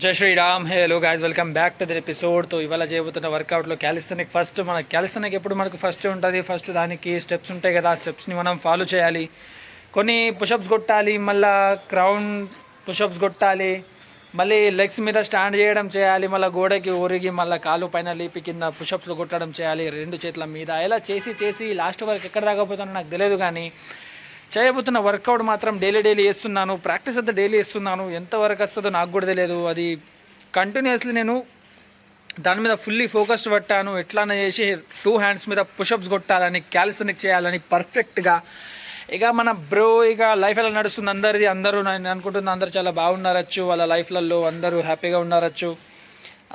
జై Shriram. Hello guys, welcome back to the episode. తో ఇవాళ చేయబోతున్న వర్కౌట్లో క్యాలిస్థెనిక్ ఫస్ట్ మన క్యాలిస్థెనిక్ ఎప్పుడు మనకు ఫస్ట్ ఉంటుంది. ఫస్ట్ దానికి స్టెప్స్ ఉంటాయి కదా, ఆ స్టెప్స్ని మనం ఫాలో చేయాలి. కొన్ని పుషప్స్ కొట్టాలి, మళ్ళీ క్రౌన్ పుషప్స్ కొట్టాలి, మళ్ళీ లెగ్స్ మీద స్టాండ్ చేయడం చేయాలి, మళ్ళీ గోడకి ఒరిగి మళ్ళీ కాలు పైన లేపి కింద పుషప్స్ కొట్టడం చేయాలి రెండు చేతుల మీద. ఇలా చేసి చేసి లాస్ట్ వరకు ఎక్కడ దాకపోతానో నాకు తెలియదు, కానీ చేయబోతున్న వర్కౌట్ మాత్రం డైలీ చేస్తున్నాను. ప్రాక్టీస్ అంతా డైలీ చేస్తున్నాను. ఎంతవరకు వస్తుందో నాకు కూడా తెలియదు. అది కంటిన్యూస్లీ నేను దాని మీద ఫుల్లీ ఫోకస్డ్ పట్టాను. ఎట్లానే చేసి 2 హ్యాండ్స్ మీద పుషప్స్ కొట్టాలని, క్యాలిస్థెనిక్ చేయాలని పర్ఫెక్ట్గా. ఇక మన బ్రో ఇక లైఫ్ ఎలా నడుస్తుంది అందరిది. అందరూ నేను అనుకుంటున్నా అందరూ చాలా బాగున్నారచ్చు, వాళ్ళ లైఫ్లలో అందరూ హ్యాపీగా ఉన్నారచ్చు.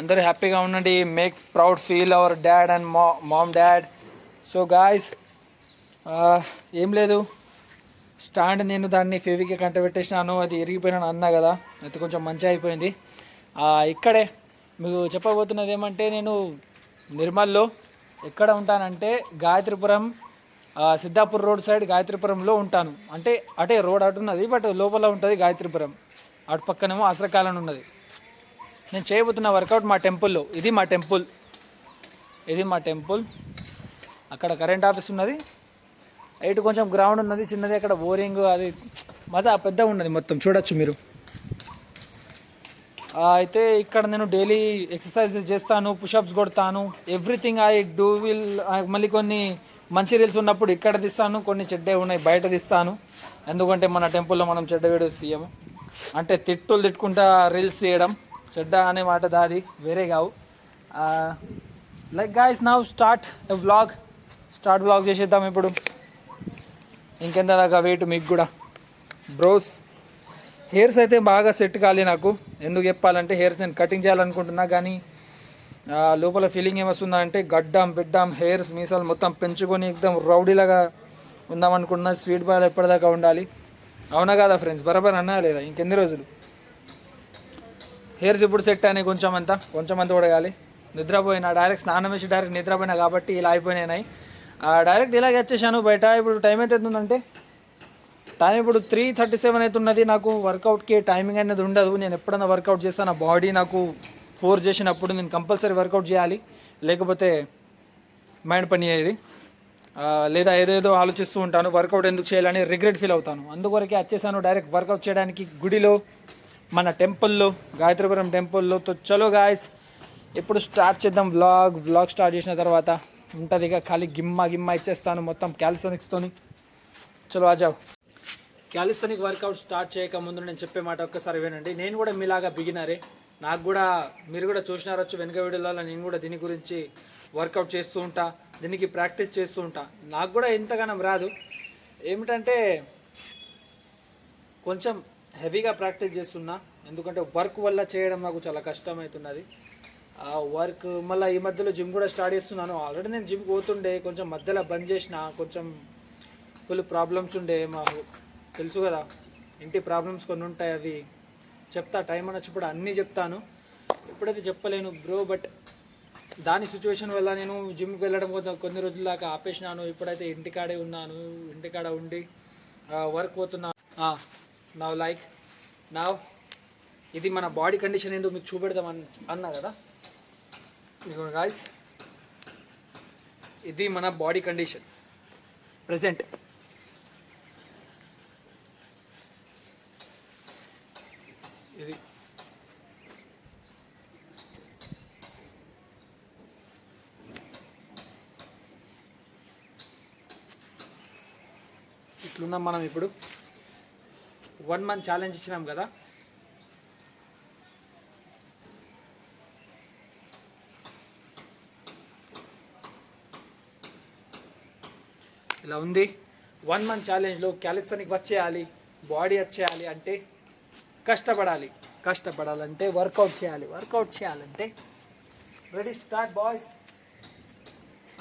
అందరూ హ్యాపీగా ఉండండి. Make proud feel our dad and mom dad. So guys, ఏం లేదు, స్టాండ్ నేను దాన్ని ఫేవికి కంట పెట్టేసినాను. అది ఎరిగిపోయినాను అన్నా కదా, అది కొంచెం మంచిగా అయిపోయింది. ఇక్కడే మీకు చెప్పబోతున్నది ఏమంటే, నేను నిర్మల్లో ఎక్కడ ఉంటానంటే గాయత్రిపురం, సిద్ధాపూర్ రోడ్ సైడ్ గాయత్రిపురంలో ఉంటాను. అంటే అటే రోడ్ అటు ఉన్నది, బట్ లోపల ఉంటుంది గాయత్రిపురం. అటు పక్కనేమో అసరకాలని ఉన్నది. నేను చేయబోతున్న వర్కౌట్ మా టెంపుల్లో. ఇది మా టెంపుల్. అక్కడ కరెంట్ ఆఫీస్ ఉన్నది, ఇటు కొంచెం గ్రౌండ్ ఉన్నది చిన్నది, అక్కడ బోరింగ్, అది మజా పెద్ద ఉన్నది మొత్తం చూడొచ్చు మీరు. అయితే ఇక్కడ నేను డైలీ ఎక్సర్సైజ్ చేస్తాను, పుషప్స్ కొడతాను, ఎవ్రీథింగ్ ఐ డూ విల్. మళ్ళీ కొన్ని మంచి రీల్స్ ఉన్నప్పుడు ఇక్కడ తీస్తాను, కొన్ని చెడ్డే ఉన్నాయి బయట తీస్తాను. ఎందుకంటే మన టెంపుల్లో మనం చెడ్డ వీడియోస్ తీయము. అంటే తిట్టుకుంటా రీల్స్ చేయడం చెడ్డ అనే మాట దాది, వేరే కావు. Like guys, now start vlog చేసేద్దాం ఇప్పుడు. ఇంకెంత దాకా వెయిట్ మీకు కూడా బ్రోస్. హెయిర్స్ అయితే బాగా సెట్ కాలే నాకు. ఎందుకు చెప్పాలంటే, హెయిర్స్ నేను కటింగ్ చేయాలనుకుంటున్నా, కానీ లోపల ఫీలింగ్ ఏమొస్తుందా అంటే, బిడ్డాం హెయిర్స్ మీసాలు మొత్తం పెంచుకొని ఎక్దం రౌడీలాగా ఉందామనుకుంటున్నా. స్వీట్ బాయ్ ఎప్పటిదాకా ఉండాలి. అవునా కదా ఫ్రెండ్స్, బరాబర్ అన్నా లేదా? ఇంకెన్ని రోజులు హెయిర్స్ ఇప్పుడు సెట్ అయినాయి. కొంచెం అంతా ఉడగాలి. నిద్రపోయినా, డైరెక్ట్ స్నానం వేసి డైరెక్ట్ నిద్రపోయినా కాబట్టి ఇలా అయిపోయినాయి. డైరెక్ట్ ఇలాగే వచ్చేసాను బయట. ఇప్పుడు టైం అయితే అవుతుందంటే, టైం ఇప్పుడు 3:37 అవుతున్నది. నాకు వర్కౌట్కి టైమింగ్ అనేది ఉండదు. నేను ఎప్పుడైనా వర్కౌట్ చేస్తాను, నా బాడీ నాకు ఫోర్స్ చేసినప్పుడు నేను కంపల్సరీ వర్కౌట్ చేయాలి, లేకపోతే మైండ్ పని అయ్యేది. లేదా ఏదేదో ఆలోచిస్తూ ఉంటాను, వర్కౌట్ ఎందుకు చేయాలని రిగ్రెట్ ఫీల్ అవుతాను. అందుకొరకే వచ్చేసాను డైరెక్ట్ వర్కౌట్ చేయడానికి గుడిలో, మన టెంపుల్లో, గాయత్రిపురం టెంపుల్లో. తో చలో గాయస్, ఇప్పుడు స్టార్ట్ చేద్దాం వ్లాగ్ స్టార్ట్ చేసిన తర్వాత ఉంటుంది ఇక ఖాళీ గిమ్మ ఇచ్చేస్తాను మొత్తం క్యాలిస్థెనిక్స్తోని. చలో ఆజావ్. క్యాలిస్థెనిక్ వర్కౌట్ స్టార్ట్ చేయక ముందు నేను చెప్పే మాట ఒక్కసారి వినండి. నేను కూడా మీలాగా బిగినరే. నాకు కూడా మీరు కూడా చూసినారచ్చు వెనుక వీడియోలలో. నేను కూడా దీని గురించి వర్కౌట్ చేస్తూ ఉంటా, దీనికి ప్రాక్టీస్ చేస్తూ ఉంటా. నాకు కూడా ఎంతగానం రాదు. ఏమిటంటే కొంచెం హెవీగా ప్రాక్టీస్ చేస్తున్నా, ఎందుకంటే వర్క్ వల్ల చేయడం నాకు చాలా కష్టమవుతున్నది. వర్క్ మళ్ళీ ఈ మధ్యలో జిమ్ కూడా స్టార్ట్ చేస్తున్నాను. ఆల్రెడీ నేను జిమ్ పోతుండే, కొంచెం మధ్యలో బంద్ చేసిన. కొంచెం ఫుల్ ప్రాబ్లమ్స్ ఉండే, మాకు తెలుసు కదా, ఇంటి ప్రాబ్లమ్స్ కొన్ని ఉంటాయి. అవి చెప్తా, టైం వచ్చినప్పుడు అన్నీ చెప్తాను. ఎప్పుడైతే చెప్పలేను బ్రో, బట్ దాని సిచ్యువేషన్ వల్ల నేను జిమ్కి వెళ్ళడం కొన్ని రోజుల దాకా ఆపేసినాను. ఇప్పుడైతే ఇంటికాడే ఉన్నాను. ఇంటికాడ ఉండి వర్క్ పోతున్నాను. నవ్ ఇది మన బాడీ కండిషన్ ఏందో మీకు చూపెడదాం అన్నా కదా. ఇదిగోండి గాయ్స్, ఇది మన బాడీ కండిషన్ ప్రెజెంట్. ఇది ఇట్లున్నాం మనం. ఇప్పుడు 1 మంత్ ఛాలెంజ్ ఇచ్చినాం కదా. ఇలా ఉంది. 1 మంత్ ఛాలెంజ్లో క్యాలిస్థెనిక్ వచ్చేయాలి, బాడీ వచ్చేయాలి అంటే కష్టపడాలంటే వర్కౌట్ చేయాలంటే ready, start boys.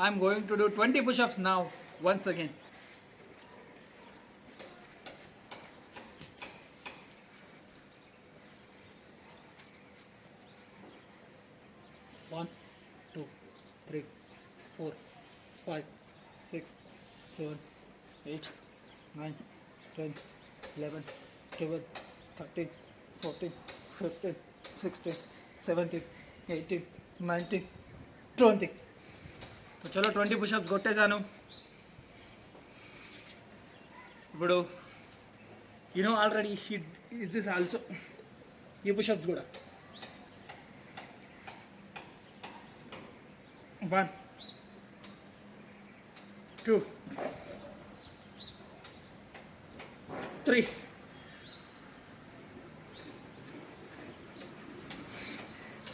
I'm going to do 20 push-ups now once again. One, 2, 3, 4, 5, 6, 7, 8, 9, 10, 11, 12, 13, 14, 15, 16, 17, 18, 19, 20. तो चलो 20 పుషప్స్ కొట్టేసాను. ఇప్పుడు ఆల్రెడీ ఇస్ దిస్ ఆల్సో ఈ పుషప్స్ కూడా 1, 2, 3,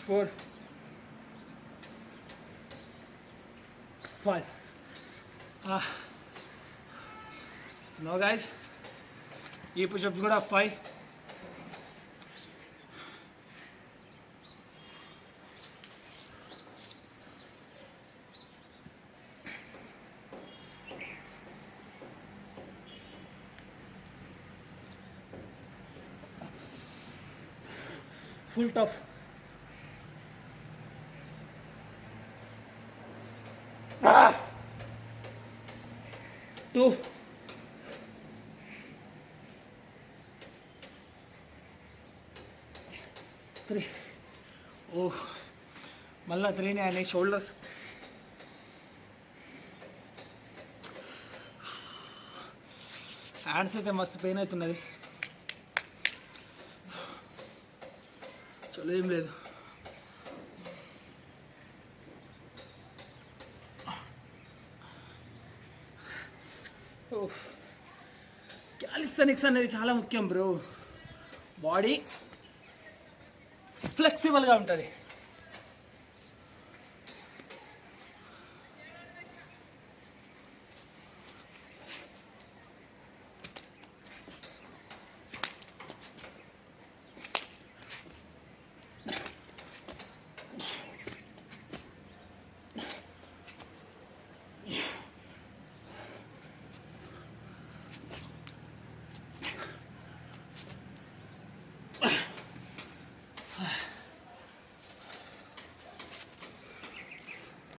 4, 5. No guys, ఈ పుషప్స్ కూడా 5. Full tough. టూ, 3. ఓహ్, మళ్ళీ 3నే అయినాయి. షోల్డర్స్ హ్యాండ్స్ అయితే మస్తు పెయిన్ అవుతున్నది. చలో ఏం లేదు. క్యాలిస్థెనిక్స్ అనేది చాలా ముఖ్యం బ్రో. బాడీ ఫ్లెక్సిబుల్గా ఉంటుంది.